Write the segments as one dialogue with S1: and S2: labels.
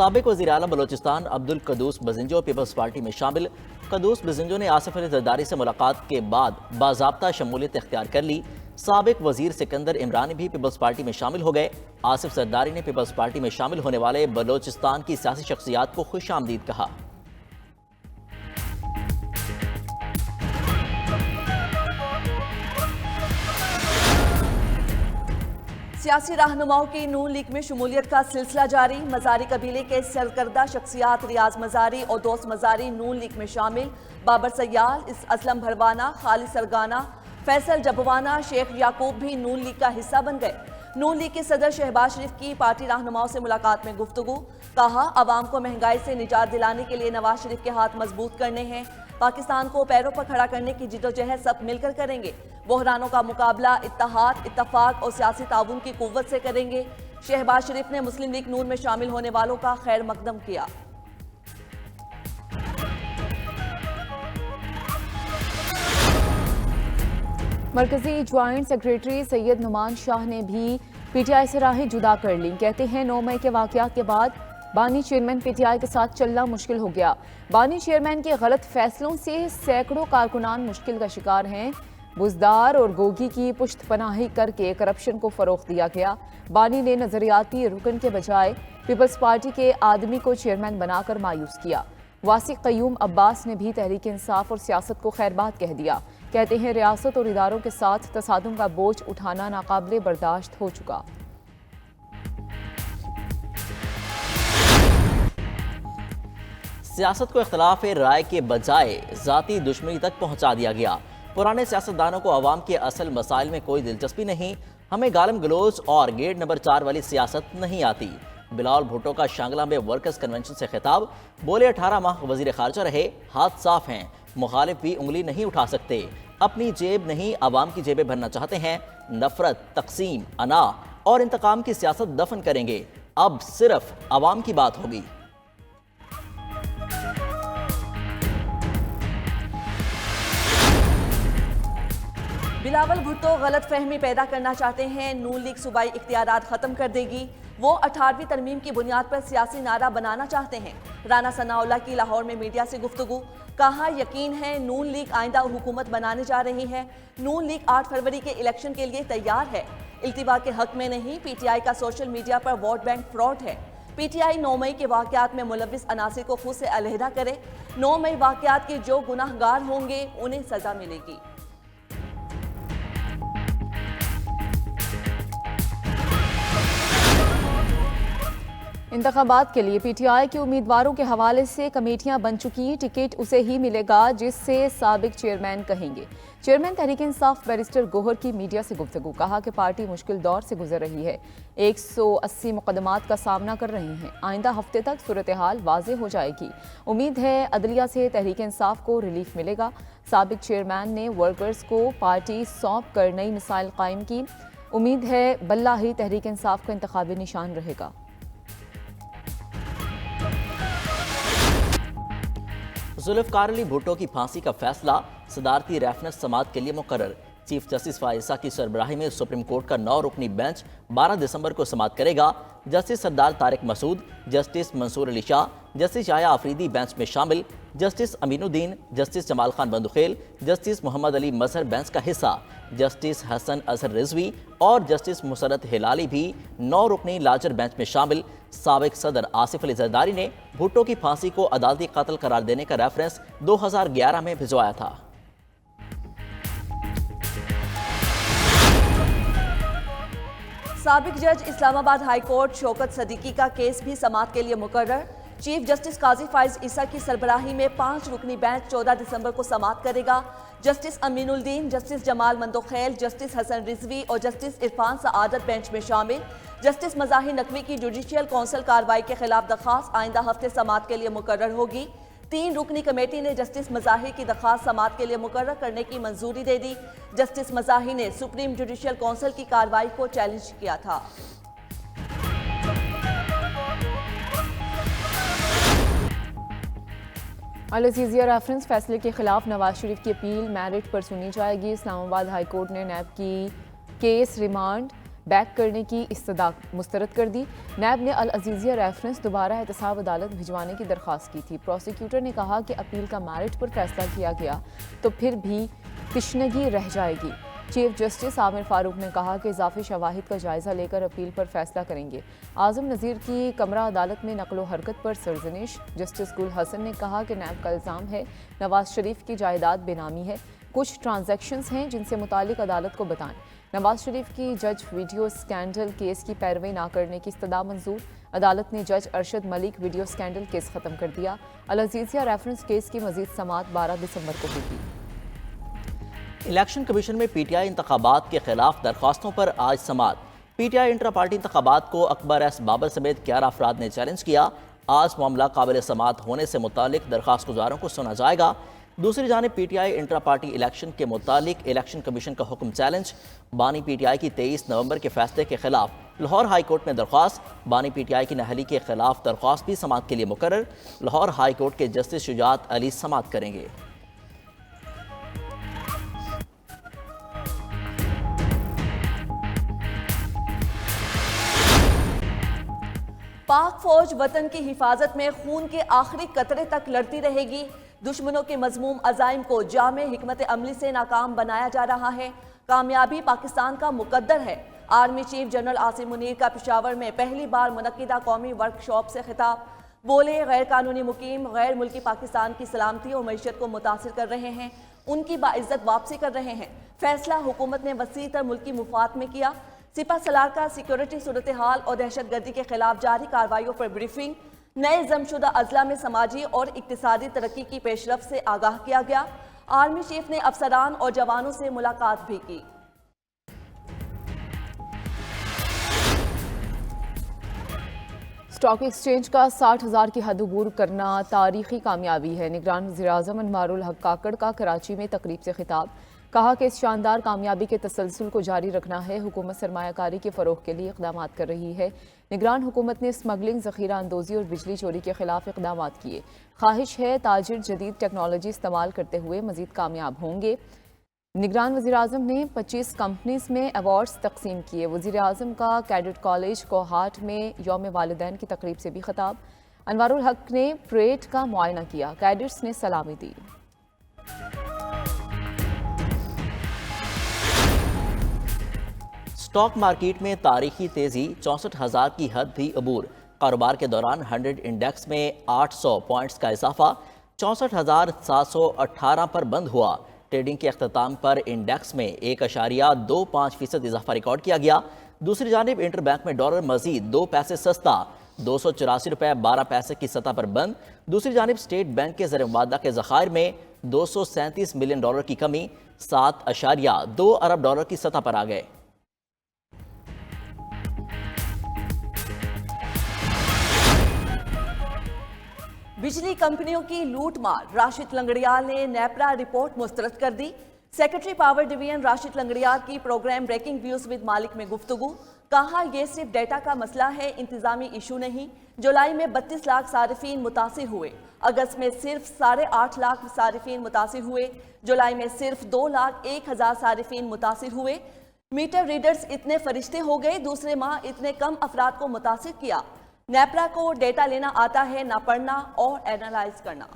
S1: سابق وزیر اعلیٰ بلوچستان عبدالقدوس بزنجو پیپلز پارٹی میں شامل۔ قدوس بزنجو نے آصف علی زرداری سے ملاقات کے بعد باضابطہ شمولیت اختیار کر لی۔ سابق وزیر سکندر عمرانی بھی پیپلز پارٹی میں شامل ہو گئے۔ آصف زرداری نے پیپلز پارٹی میں شامل ہونے والے بلوچستان کی سیاسی شخصیات کو خوش آمدید کہا۔
S2: سیاسی رہنماؤں کی نون لیگ میں شمولیت کا سلسلہ جاری۔ مزاری قبیلے کے سرکردہ شخصیات ریاض مزاری اور دوست مزاری نون لیگ میں شامل۔ بابر سیال، اسلم بھروانہ، خالد سرگانہ، فیصل جبوانہ، شیخ یعقوب بھی نون لیگ کا حصہ بن گئے۔ نون لیگ کے صدر شہباز شریف کی پارٹی رہنماؤں سے ملاقات میں گفتگو۔ کہا عوام کو مہنگائی سے نجات دلانے کے لیے نواز شریف کے ہاتھ مضبوط کرنے ہیں۔ پاکستان کو پیروں پر کھڑا کرنے کی جدوجہد سب مل کر کریں گے۔ بحرانوں کا مقابلہ اتحاد، اتفاق اور سیاسی تعاون کی قوت سے کریں گے۔ شہباز شریف نے مسلم لیگ نون میں شامل ہونے والوں کا خیر مقدم کیا۔
S3: مرکزی جوائنٹ سیکریٹری سید نعمان شاہ نے بھی پی ٹی آئی سے راہیں جدا کر لیں۔ کہتے ہیں 9 مئی کے واقعات کے بعد بانی چیئرمین پی ٹی آئی کے ساتھ چلنا مشکل ہو گیا۔ بانی چیئرمین کے غلط فیصلوں سے سینکڑوں کارکنان مشکل کا شکار ہیں۔ بزدار اور گوگی کی پشت پناہی کر کے کرپشن کو فروغ دیا گیا۔ بانی نے نظریاتی رکن کے بجائے پیپلز پارٹی کے آدمی کو چیئرمین بنا کر مایوس کیا۔ واسق قیوم عباس نے بھی تحریک انصاف اور سیاست کو خیر بات کہہ دیا۔ کہتے ہیں ریاست اور اداروں کے ساتھ تصادم کا بوجھ اٹھانا ناقابل برداشت ہو چکا۔
S1: سیاست کو اختلاف رائے کے بجائے ذاتی دشمنی تک پہنچا دیا گیا۔ پرانے سیاستدانوں کو عوام کے اصل مسائل میں کوئی دلچسپی نہیں۔ ہمیں گالم گلوچ اور گیٹ نمبر 4 والی سیاست نہیں آتی۔ بلاول بھٹو کا شانگلہ میں ورکرز کنونشن سے خطاب۔ بولے 18 ماہ وزیر خارجہ رہے، ہاتھ صاف ہیں، مخالف بھی انگلی نہیں اٹھا سکتے۔ اپنی جیب نہیں عوام کی جیبیں بھرنا چاہتے ہیں۔ نفرت، تقسیم، انا اور انتقام کی سیاست دفن کریں گے۔ اب صرف عوام کی بات ہوگی۔
S2: بلاول بھٹو غلط فہمی پیدا کرنا چاہتے ہیں۔ نون لیگ صوبائی اختیارات ختم کر دے گی۔ وہ 18ویں ترمیم کی بنیاد پر سیاسی نعرہ بنانا چاہتے ہیں۔ رانا ثناء اللہ کی لاہور میں میڈیا سے گفتگو۔ کہا یقین ہے نون لیگ آئندہ حکومت بنانے جا رہی ہے۔ نون لیگ 8 فروری کے الیکشن کے لیے تیار ہے۔ التوا کے حق میں نہیں، پی ٹی آئی کا سوشل میڈیا پر ووٹ بینک فراڈ ہے۔ پی ٹی آئی 9 مئی کے واقعات میں ملوث عناصر کو خود سے علیحدہ کرے۔ 9 مئی واقعات کے جو گناہ گار ہوں گے انہیں سزا ملے گی۔
S3: انتخابات کے لیے پی ٹی آئی کے امیدواروں کے حوالے سے کمیٹیاں بن چکی۔ ٹکٹ اسے ہی ملے گا جس سے سابق چیئرمین کہیں گے۔ چیئرمین تحریک انصاف بیرسٹر گوہر کی میڈیا سے گفتگو۔ کہا کہ پارٹی مشکل دور سے گزر رہی ہے، 180 مقدمات کا سامنا کر رہی ہیں۔ آئندہ ہفتے تک صورتحال واضح ہو جائے گی۔ امید ہے عدلیہ سے تحریک انصاف کو ریلیف ملے گا۔ سابق چیئرمین نے ورکرز کو پارٹی سونپ کر نئی مثال قائم کی۔ امید ہے بلہ ہی تحریک انصاف کا انتخابی نشان رہے گا۔
S1: ذوالفقار علی بھٹو کی پھانسی کا فیصلہ صدارتی ریفرنس سماعت کے لیے مقرر۔ چیف جسٹس فائزہ کی سربراہی میں سپریم کورٹ کا 9 رکنی بینچ 12 دسمبر کو سماعت کرے گا۔ جسٹس سردار طارق مسعود، جسٹس منصور علی شاہ، جسٹس یحییٰ آفریدی بینچ میں شامل۔ جسٹس امین الدین، جسٹس جمال خان بندوخیل، جسٹس محمد علی مظہر بینچ کا حصہ۔ جسٹس حسن اظہر رضوی اور جسٹس مسرت ہلالی بھی 9 رکنی لاجر بینچ میں شامل۔ سابق صدر آصف علی زرداری نے بھٹو کی پھانسی کو عدالتی قتل قرار دینے کا ریفرنس 2011 میں بھجوایا تھا۔
S2: سابق جج اسلام آباد ہائی کورٹ شوکت صدیقی کا کیس بھی سماعت کے لیے مقرر۔ چیف جسٹس قاضی فائز عیسیٰ کی سربراہی میں 5 رکنی بینچ 14 دسمبر کو سماعت کرے گا۔ جسٹس امین الدین، جسٹس جمال مندوخیل، جسٹس حسن رضوی اور جسٹس عرفان سعادت بینچ میں شامل۔ جسٹس مظاہر نقوی کی جوڈیشل کونسل کارروائی کے خلاف درخواست آئندہ ہفتے سماعت کے لیے مقرر ہوگی۔ 3 رکنی کمیٹی نے جسٹس مظاہر کی درخواست سماعت کے لیے مقرر کرنے کی منظوری دے دی۔ جسٹس مظاہر نے سپریم جوڈیشل کونسل کی کارروائی کو چیلنج کیا تھا۔
S3: العزیزیہ ریفرنس فیصلے کے خلاف نواز شریف کی اپیل میرٹ پر سنی جائے گی۔ اسلام آباد ہائی کورٹ نے نیب کی کیس ریمانڈ بیک کرنے کی استدعا مسترد کر دی۔ نیب نے العزیزیہ ریفرنس دوبارہ احتساب عدالت بھجوانے کی درخواست کی تھی۔ پروسیکیوٹر نے کہا کہ اپیل کا میرٹ پر فیصلہ کیا گیا تو پھر بھی تشنگی رہ جائے گی۔ چیف جسٹس عامر فاروق نے کہا کہ اضافی شواہد کا جائزہ لے کر اپیل پر فیصلہ کریں گے۔ اعظم نذیر کی کمرہ عدالت میں نقل و حرکت پر سرزنش۔ جسٹس گل حسن نے کہا کہ نیب کا الزام ہے نواز شریف کی جائیداد بے نامی ہے، کچھ ٹرانزیکشنز ہیں جن سے متعلق عدالت کو بتائیں۔ نواز شریف کی جج ویڈیو سکینڈل کیس کی پیروی نہ کرنے کی استدعا منظور۔ عدالت نے جج Arshad Malik video scandal case ختم کر دیا۔ العزیزیہ ریفرنس کیس کی مزید سماعت 12 دسمبر کو ہوگی۔
S1: الیکشن کمیشن میں پی ٹی آئی انتخابات کے خلاف درخواستوں پر آج سماعت۔ P T I intra party انتخابات کو اکبر ایس بابر سمیت 11 افراد نے چیلنج کیا۔ آج معاملہ قابل سماعت ہونے سے متعلق درخواست گزاروں کو سنا جائے گا۔ دوسری جانب P T I intra party election کے متعلق الیکشن کمیشن کا حکم چیلنج۔ بانی پی ٹی آئی کی 23 نومبر کے فیصلے کے خلاف لاہور ہائی کورٹ میں درخواست۔ بانی پی ٹی آئی کی نااہلی کے خلاف درخواست بھی سماعت کے لیے مقرر۔ لاہور ہائی کورٹ کے جسٹس شجاعت علی سماعت کریں گے۔
S2: پاک فوج وطن کی حفاظت میں خون کے آخری قطرے تک لڑتی رہے گی۔ دشمنوں کے مذموم عزائم کو جامع حکمت عملی سے ناکام بنایا جا رہا ہے۔ کامیابی پاکستان کا مقدر ہے۔ Army chief general Asim Munir کا پشاور میں پہلی بار منعقدہ قومی ورکشاپ سے خطاب۔ بولے غیر قانونی مقیم غیر ملکی پاکستان کی سلامتی اور معیشت کو متاثر کر رہے ہیں، ان کی باعزت واپسی کر رہے ہیں۔ فیصلہ حکومت نے وسیع تر ملکی مفاد میں کیا۔ سپہ سالار کا سیکیورٹی صورتحال اور دہشت گردی کے خلاف جاری کارروائیوں پر بریفنگ۔ نئے ضم شدہ اضلاع میں سماجی اور اقتصادی ترقی کی پیش رفت سے آگاہ کیا گیا۔ آرمی چیف نے افسران اور جوانوں سے ملاقات بھی کی۔
S3: اسٹاک ایکسچینج کا 60,000 کی حد عبور کرنا تاریخی کامیابی ہے۔ نگران وزیراعظم انوار الحق کاکڑ کا کراچی میں تقریب سے خطاب۔ کہا کہ اس شاندار کامیابی کے تسلسل کو جاری رکھنا ہے۔ حکومت سرمایہ کاری کے فروغ کے لیے اقدامات کر رہی ہے۔ نگران حکومت نے اسمگلنگ، ذخیرہ اندوزی اور بجلی چوری کے خلاف اقدامات کیے۔ خواہش ہے تاجر جدید ٹیکنالوجی استعمال کرتے ہوئے مزید کامیاب ہوں گے۔ نگران وزیراعظم نے 25 کمپنیز میں ایوارڈز تقسیم کیے۔ وزیراعظم کا کیڈٹ کالج کوہاٹ میں یوم والدین کی تقریب سے بھی خطاب۔ انوار الحق نے پریڈ کا معائنہ کیا۔ کیڈٹس نے سلامی دی۔
S1: اسٹاک مارکیٹ میں تاریخی تیزی، 64,000 کی حد بھی عبور۔ کاروبار کے دوران 100 انڈیکس میں 800 پوائنٹس کا اضافہ، 64,718 پر بند ہوا۔ ٹریڈنگ کے اختتام پر انڈیکس میں 1.25% اضافہ ریکارڈ کیا گیا۔ دوسری جانب انٹر بینک میں ڈالر مزید 2 پیسے سستا، 284 روپے 12 پیسے کی سطح پر بند۔ دوسری جانب اسٹیٹ بینک کے زر مبادلہ کے ذخائر میں 237 ملین ڈالر کی کمی، 7.2 ارب ڈالر کی سطح پر آ گئے۔
S2: بجلی کمپنیوں کی لوٹ مار، راشد لنگڑیال نے نیپرا رپورٹ مسترد کر دی۔ Secretary power division Rashid Langrial کی program breaking views with Malik میں گفتگو۔ کہا یہ صرف ڈیٹا کا مسئلہ ہے، انتظامی ایشو نہیں۔ جولائی میں 32 لاکھ صارفین متاثر ہوئے، اگست میں صرف 8.5 لاکھ صارفین متاثر ہوئے، جولائی میں صرف 2,01,000 صارفین متاثر ہوئے۔ میٹر ریڈرز اتنے فرشتے ہو گئے، دوسرے ماہ اتنے کم افراد کو متاثر کیا۔ نیپرا کو ڈیٹا لینا آتا ہے، نہ پڑھنا اور اینالائز کرنا۔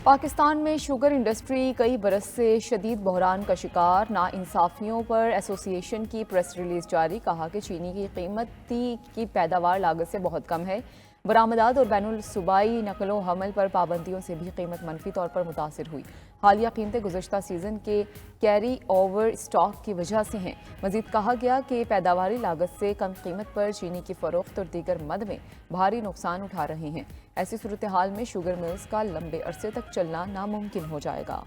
S3: پاکستان میں شوگر انڈسٹری کئی برس سے شدید بحران کا شکار۔ نا انصافیوں پر ایسوسی ایشن کی پریس ریلیز جاری۔ کہا کہ چینی کی قیمتی کی پیداوار لاگت سے بہت کم ہے۔ برآمدات اور بین الصوبائی نقل و حمل پر پابندیوں سے بھی قیمت منفی طور پر متاثر ہوئی۔ حالیہ قیمتیں گزشتہ سیزن کے کیری اوور اسٹاک کی وجہ سے ہیں۔ مزید کہا گیا کہ پیداواری لاگت سے کم قیمت پر چینی کی فروخت اور دیگر مد میں بھاری نقصان اٹھا رہے ہیں۔ ایسی صورتحال میں شوگر ملز کا لمبے عرصے تک چلنا ناممکن ہو جائے گا۔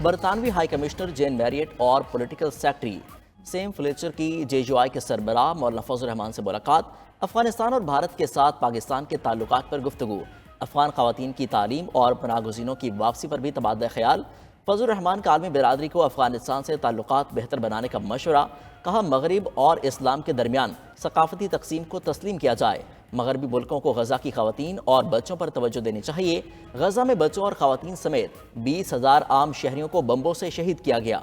S1: برطانوی ہائی کمشنر جین میریٹ اور پولیٹیکل سیکرٹری سیم فلیچر کی JUI کے سربراہ مولانا فضل الرحمان سے ملاقات۔ افغانستان اور بھارت کے ساتھ پاکستان کے تعلقات پر گفتگو۔ افغان خواتین کی تعلیم اور پناہ گزینوں کی واپسی پر بھی تبادلہ خیال۔ فضل الرحمان کا عالمی برادری کو افغانستان سے تعلقات بہتر بنانے کا مشورہ۔ کہا مغرب اور اسلام کے درمیان ثقافتی تقسیم کو تسلیم کیا جائے۔ مغربی ملکوں کو غزہ کی خواتین اور بچوں پر توجہ دینی چاہیے۔ غزہ میں بچوں اور خواتین سمیت 20,000 عام شہریوں کو بمبوں سے شہید کیا گیا۔